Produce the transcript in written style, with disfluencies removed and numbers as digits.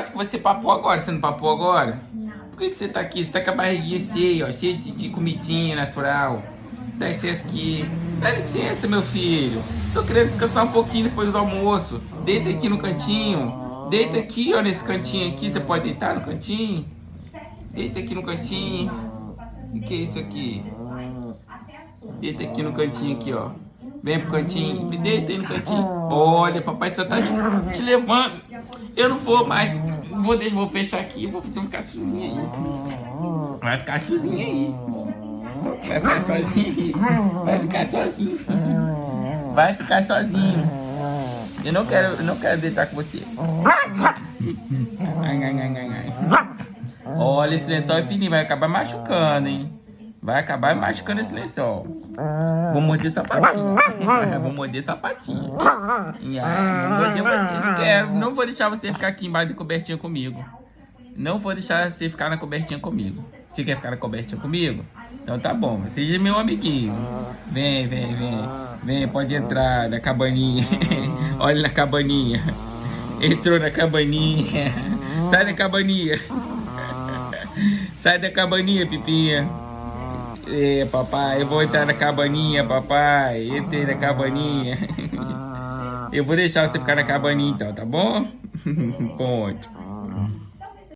acho que você papou agora. Você não papou agora? Por que você tá aqui? Você tá com a barriguinha cheia, ó. Cheia de comidinha natural. Dá licença aqui. Dá licença, meu filho. Tô querendo descansar um pouquinho depois do almoço. Deita aqui no cantinho. Deita aqui, ó, nesse cantinho aqui. Você pode deitar no cantinho? Deita aqui no cantinho. O que é isso aqui? Deita aqui no cantinho aqui, ó. Vem pro cantinho. Deita aí no cantinho. Olha, papai só tá te levando. Eu não vou mais. Vou fechar aqui. Vou ficar sozinha aí. Vai ficar sozinha aí. Vai ficar sozinha aí. Vai ficar sozinho. Vai ficar sozinho. Eu não quero deitar com você. Olha, esse lençol é fininho. Vai acabar machucando, hein? Vai acabar machucando esse lençol. Vou morder sua patinha. Vou morder sua patinha. Vou morder você. Não quero. Não vou deixar você ficar aqui embaixo da cobertinha comigo. Não vou deixar você ficar na cobertinha comigo. Você quer ficar na cobertinha comigo? Então tá bom. Seja meu amiguinho. Vem, vem, vem. Vem, pode entrar na cabaninha. Olha na cabaninha. Entrou na cabaninha. Sai da cabaninha. Sai da cabaninha, Pipinha. É, papai, eu vou entrar na cabaninha, papai. Entrei na cabaninha. Eu vou deixar você ficar na cabaninha então, tá bom? Ponto.